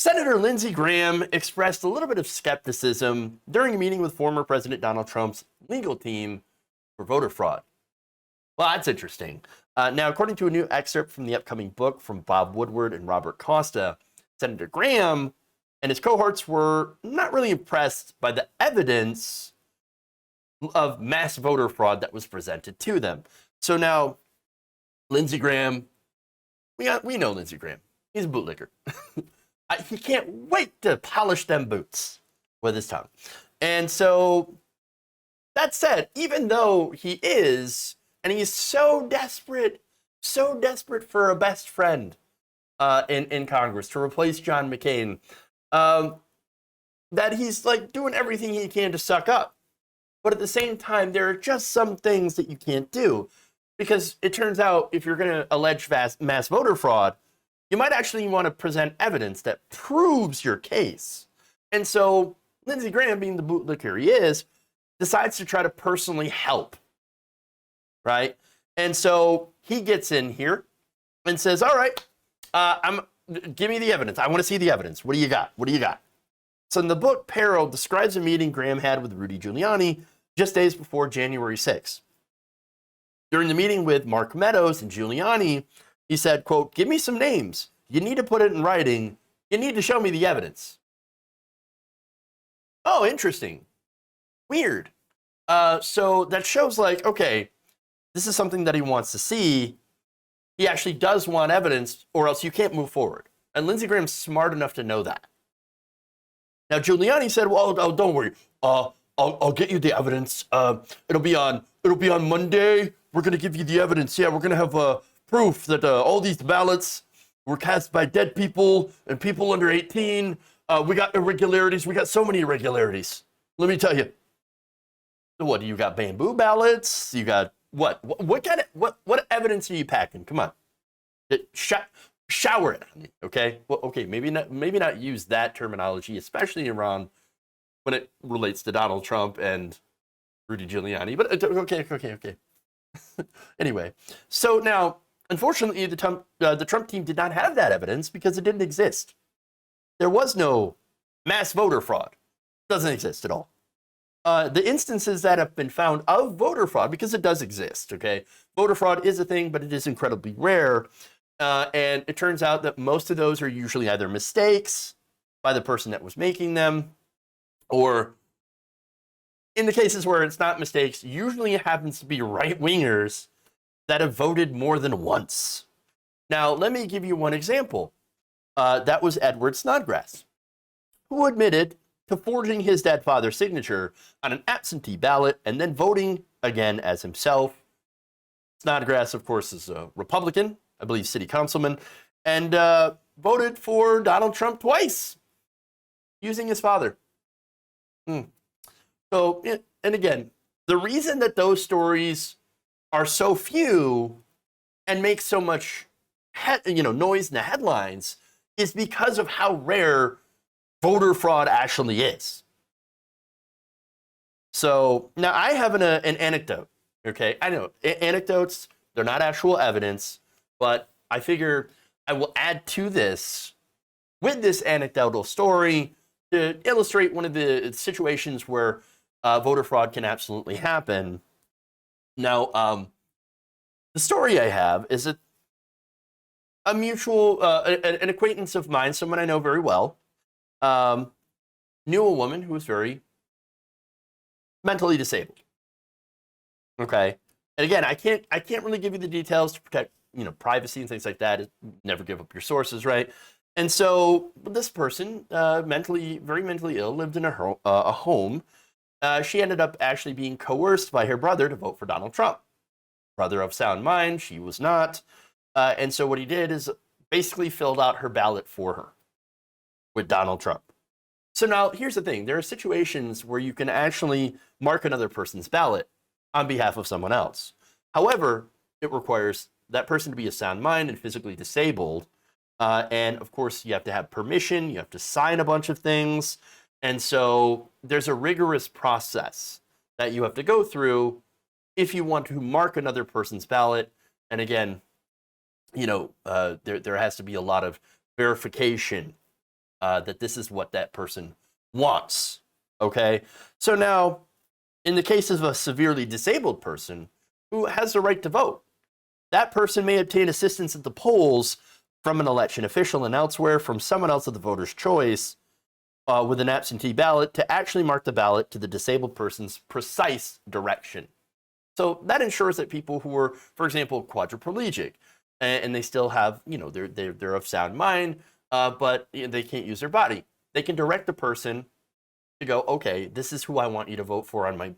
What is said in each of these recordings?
Senator Lindsey Graham expressed a little bit of skepticism during a meeting with former President Donald Trump's legal team for voter fraud. Well, that's interesting. Now, according to a new excerpt from the upcoming book from Bob Woodward and Robert Costa, Senator Graham and his cohorts were not really impressed by the evidence of mass voter fraud that was presented to them. So now, Lindsey Graham, we know Lindsey Graham. He's a bootlicker. He can't wait to polish them boots with his tongue. And so, that said, even though he is, and he's so desperate for a best friend in Congress to replace John McCain, that he's like doing everything he can to suck up. But at the same time, there are just some things that you can't do. Because it turns out if you're going to allege mass voter fraud, you might actually want to present evidence that proves your case. And so Lindsey Graham, being the bootlicker he is, decides to try to personally help, right? And so he gets in here and says, all right, give me the evidence. I want to see the evidence. What do you got? What do you got? So in the book, Peril describes a meeting Graham had with Rudy Giuliani just days before January 6th. During the meeting with Mark Meadows and Giuliani, he said, quote, give me some names. You need to put it in writing. You need to show me the evidence. Oh, interesting. Weird. So that shows like, okay, this is something that he wants to see. He actually does want evidence or else you can't move forward. And Lindsey Graham's smart enough to know that. Now, Giuliani said, well, oh, don't worry. I'll get you the evidence. It'll be on Monday. We're going to give you the evidence. Yeah, we're going to have proof that all these ballots were cast by dead people and people under 18. We got irregularities. We got so many irregularities. Let me tell you. What, you got bamboo ballots? You got what? What evidence are you packing? Come on. Shower it on me, okay? Well, okay, maybe not use that terminology, especially around when it relates to Donald Trump and Rudy Giuliani. But okay. Anyway, so now, unfortunately, the Trump team did not have that evidence because it didn't exist. There was no mass voter fraud. It doesn't exist at all. The instances that have been found of voter fraud, because it does exist, okay? Voter fraud is a thing, but it is incredibly rare. And it turns out that most of those are usually either mistakes by the person that was making them, or in the cases where it's not mistakes, usually it happens to be right-wingers that have voted more than once. Now, let me give you one example. That was Edward Snodgrass, who admitted to forging his dead father's signature on an absentee ballot and then voting again as himself. Snodgrass, of course, is a Republican, I believe city councilman, and voted for Donald Trump twice using his father. So, and again, the reason that those stories are so few and make so much noise in the headlines is because of how rare voter fraud actually is. So now I have an anecdote, okay? I know anecdotes, they're not actual evidence, but I figure I will add to this with this anecdotal story to illustrate one of the situations where voter fraud can absolutely happen. Now, the story I have is a mutual, an acquaintance of mine, someone I know very well, knew a woman who was very mentally disabled. Okay, and again, I can't really give you the details to protect privacy and things like that. Never give up your sources, right? And so this person, very mentally ill, lived in a home. She ended up actually being coerced by her brother to vote for Donald Trump. Brother of sound mind, she was not. And so what he did is basically filled out her ballot for her with Donald Trump. So now here's the thing. There are situations where you can actually mark another person's ballot on behalf of someone else. However, it requires that person to be of sound mind and physically disabled. And of course, you have to have permission. You have to sign a bunch of things. And so there's a rigorous process that you have to go through if you want to mark another person's ballot. And again, there has to be a lot of verification that this is what that person wants. Okay, so now in the case of a severely disabled person who has the right to vote, that person may obtain assistance at the polls from an election official and elsewhere from someone else of the voter's choice with an absentee ballot to actually mark the ballot to the disabled person's precise direction. So that ensures that people who are, for example, quadriplegic, and they still have, they're of sound mind, but they can't use their body, they can direct the person to go, okay, this is who I want you to vote for on my,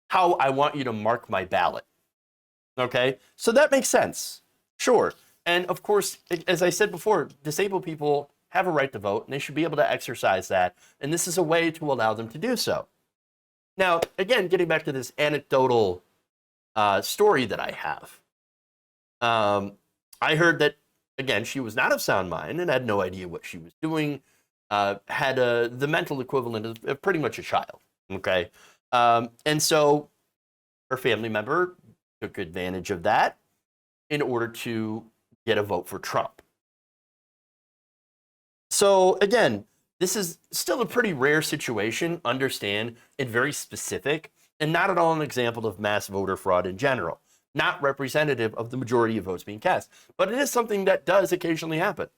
how I want you to mark my ballot. Okay, so that makes sense. Sure. And of course, as I said before, disabled people have a right to vote and they should be able to exercise that. And this is a way to allow them to do so. Now, again, getting back to this anecdotal story that I have, I heard that, again, she was not of sound mind and had no idea what she was doing, had the mental equivalent of pretty much a child. Okay. And so her family member took advantage of that in order to get a vote for Trump. So again, this is still a pretty rare situation, understand, and very specific, and not at all an example of mass voter fraud in general, not representative of the majority of votes being cast. But it is something that does occasionally happen.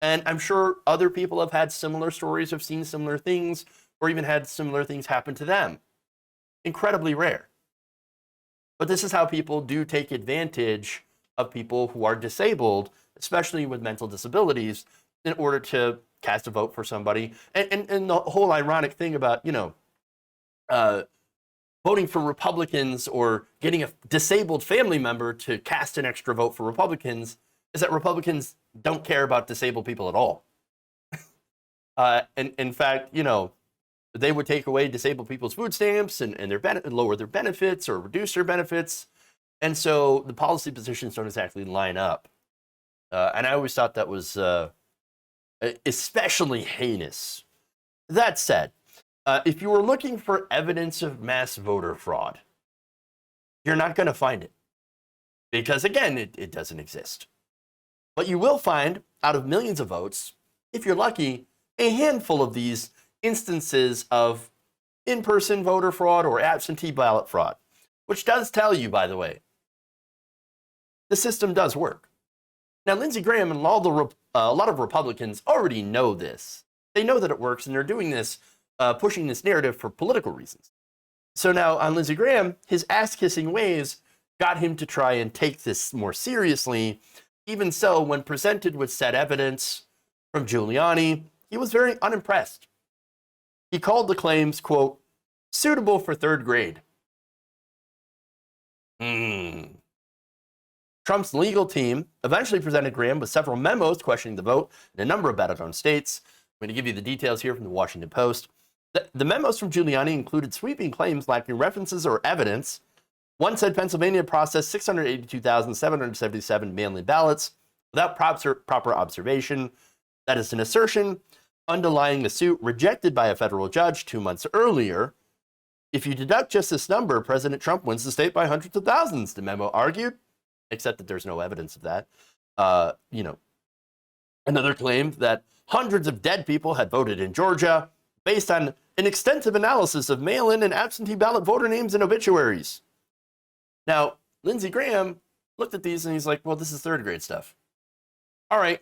And I'm sure other people have had similar stories, have seen similar things, or even had similar things happen to them. Incredibly rare. But this is how people do take advantage of people who are disabled, especially with mental disabilities, in order to cast a vote for somebody. And the whole ironic thing about, voting for Republicans or getting a disabled family member to cast an extra vote for Republicans is that Republicans don't care about disabled people at all. And in fact, they would take away disabled people's food stamps and lower their benefits or reduce their benefits. And so the policy positions don't exactly line up. And I always thought that was especially heinous. That said, if you were looking for evidence of mass voter fraud, you're not going to find it. Because again, it doesn't exist. But you will find, out of millions of votes, if you're lucky, a handful of these instances of in-person voter fraud or absentee ballot fraud, which does tell you, by the way, the system does work. Now, Lindsey Graham and a lot of Republicans already know this. They know that it works, and they're doing this, pushing this narrative for political reasons. So now on Lindsey Graham, his ass-kissing ways got him to try and take this more seriously. Even so, when presented with said evidence from Giuliani, he was very unimpressed. He called the claims, quote, suitable for third grade. Trump's legal team eventually presented Graham with several memos questioning the vote in a number of battleground states. I'm going to give you the details here from the Washington Post. The memos from Giuliani included sweeping claims lacking references or evidence. One said Pennsylvania processed 682,777 mail-in ballots without proper observation. That is an assertion underlying a suit rejected by a federal judge 2 months earlier. If you deduct just this number, President Trump wins the state by hundreds of thousands, the memo argued, except that there's no evidence of that. Another claimed that hundreds of dead people had voted in Georgia based on an extensive analysis of mail-in and absentee ballot voter names and obituaries. Now, Lindsey Graham looked at these and he's like, well, this is third grade stuff. All right,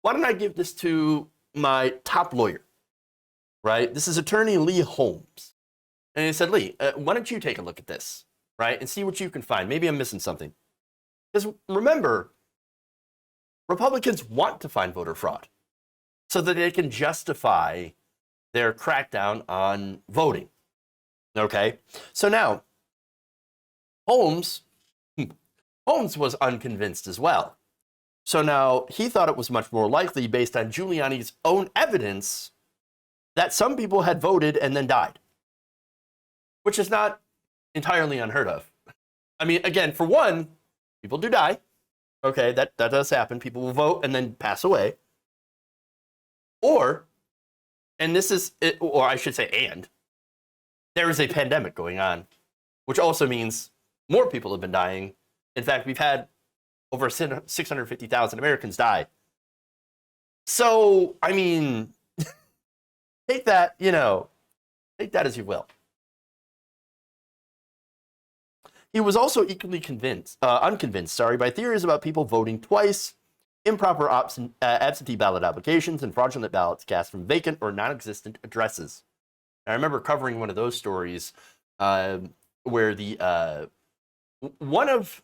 why don't I give this to my top lawyer, right? This is attorney Lee Holmes. And he said, Lee, why don't you take a look at this, right? And see what you can find. Maybe I'm missing something. Because remember, Republicans want to find voter fraud so that they can justify their crackdown on voting. Okay? So now, Holmes was unconvinced as well. So now he thought it was much more likely, based on Giuliani's own evidence, that some people had voted and then died, which is not entirely unheard of. I mean, again, for one, people do die. Okay, that does happen. People will vote and then pass away. Or, and this is, or I should say, and, there is a pandemic going on, which also means more people have been dying. In fact, we've had over 650,000 Americans die So, I mean, take that, take that as you will. He was also equally unconvinced, by theories about people voting twice, improper absentee ballot applications, and fraudulent ballots cast from vacant or non-existent addresses. I remember covering one of those stories where the one of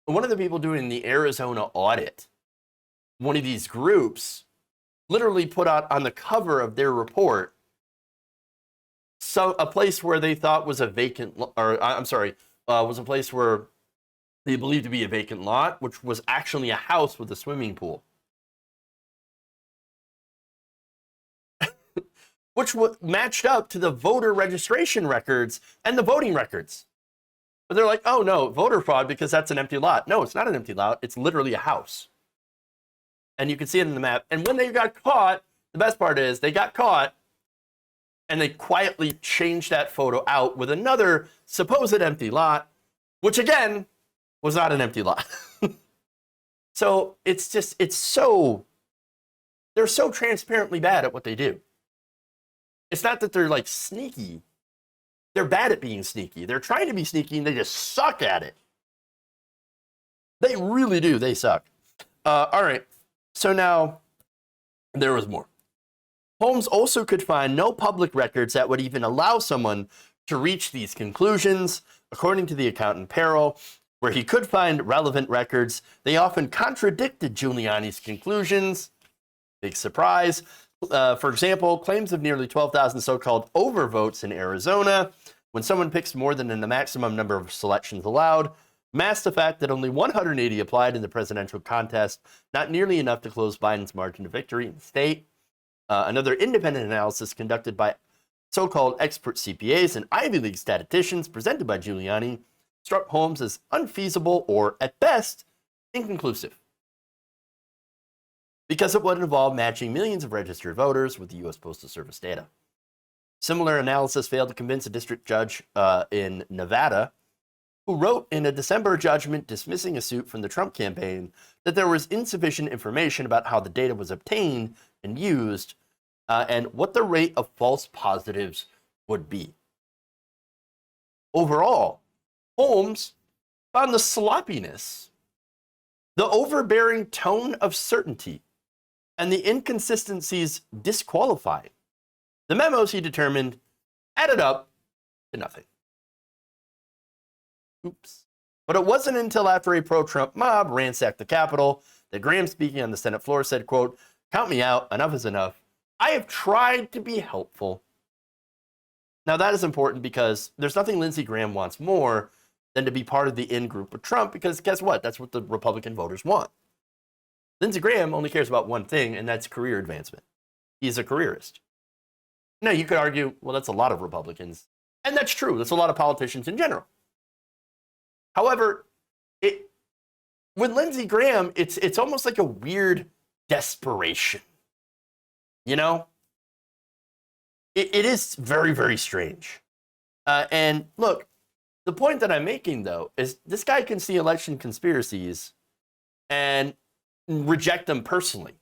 the people doing the Arizona audit, one of these groups, literally put out on the cover of their report a place where they thought was a vacant, was a place where they believed to be a vacant lot, which was actually a house with a swimming pool. Which matched up to the voter registration records and the voting records. But they're like, oh no, voter fraud because that's an empty lot. No, it's not an empty lot. It's literally a house. And you can see it in the map. And when they got caught, the best part is they got caught and they quietly changed that photo out with another supposed empty lot, which again was not an empty lot. So they're so transparently bad at what they do. It's not that they're like sneaky. They're bad at being sneaky. They're trying to be sneaky and they just suck at it. They really do. They suck. All right. So now there was more. Holmes also could find no public records that would even allow someone to reach these conclusions. According to the account in peril, where he could find relevant records, they often contradicted Giuliani's conclusions. Big surprise. For example, claims of nearly 12,000 so-called overvotes in Arizona, when someone picks more than the maximum number of selections allowed, masked the fact that only 180 applied in the presidential contest, not nearly enough to close Biden's margin of victory in the state. Another independent analysis conducted by so-called expert CPAs and Ivy League statisticians presented by Giuliani struck Holmes as unfeasible or, at best, inconclusive, because it would involve matching millions of registered voters with the U.S. Postal Service data. Similar analysis failed to convince a district judge in Nevada, who wrote in a December judgment dismissing a suit from the Trump campaign that there was insufficient information about how the data was obtained and used, and what the rate of false positives would be. Overall, Holmes found the sloppiness, the overbearing tone of certainty, and the inconsistencies disqualifying. The memos, he determined, added up to nothing. Oops. But it wasn't until after a pro-Trump mob ransacked the Capitol that Graham, speaking on the Senate floor, said, quote, "Count me out, enough is enough. I have tried to be helpful." Now that is important because there's nothing Lindsey Graham wants more than to be part of the in-group with Trump, because guess what? That's what the Republican voters want. Lindsey Graham only cares about one thing, and that's career advancement. He's a careerist. Now, you could argue, well, that's a lot of Republicans. And that's true. That's a lot of politicians in general. However, with Lindsey Graham, it's almost like a weird desperation. You know? It is very, very strange. And look, the point that I'm making, though, is this guy can see election conspiracies and reject them personally.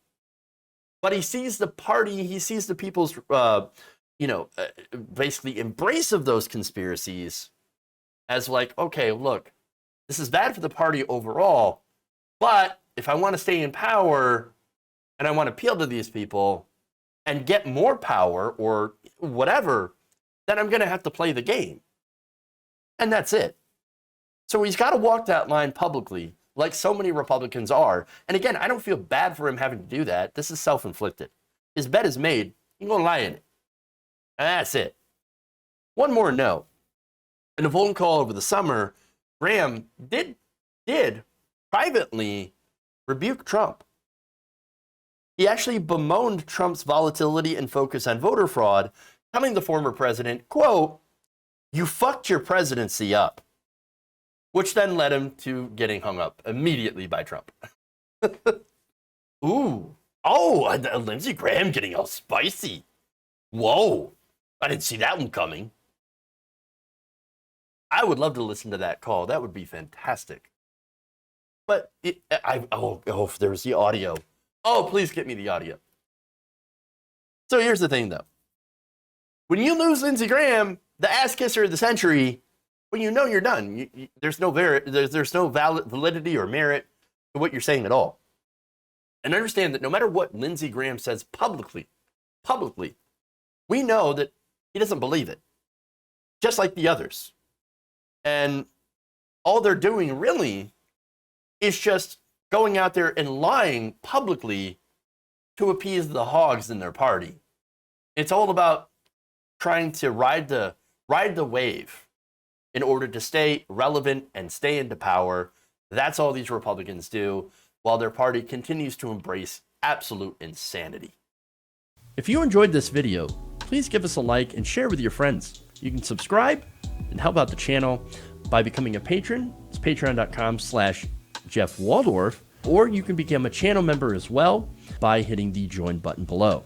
But he sees the party, he sees the people's, basically embrace of those conspiracies as like, okay, look, this is bad for the party overall, but if I want to stay in power and I want to appeal to these people and get more power or whatever, then I'm going to have to play the game. And that's it. So he's got to walk that line publicly, like so many Republicans are. And again, I don't feel bad for him having to do that. This is self-inflicted. His bed is made. He's going to lie in it. And that's it. One more note. In a phone call over the summer, Graham did privately rebuke Trump. He actually bemoaned Trump's volatility and focus on voter fraud, telling the former president, quote, "You fucked your presidency up," which then led him to getting hung up immediately by Trump. Ooh. Oh, Lindsey Graham getting all spicy. Whoa. I didn't see that one coming. I would love to listen to that call. That would be fantastic. But if there's the audio. Oh, please get me the audio. So here's the thing, though. When you lose Lindsey Graham, the ass kisser of the century, well, you know you're done. There's no validity or merit to what you're saying at all. And understand that no matter what Lindsey Graham says publicly, we know that he doesn't believe it, just like the others. And all they're doing really is just going out there and lying publicly to appease the hogs in their party. It's all about trying to ride the wave in order to stay relevant and stay into power. That's all these Republicans do, while their party continues to embrace absolute insanity. If you enjoyed this video, please give us a like and share with your friends. You can subscribe and help out the channel by becoming a patron. It's patreon.com/Jeff Waldorf, or you can become a channel member as well by hitting the join button below.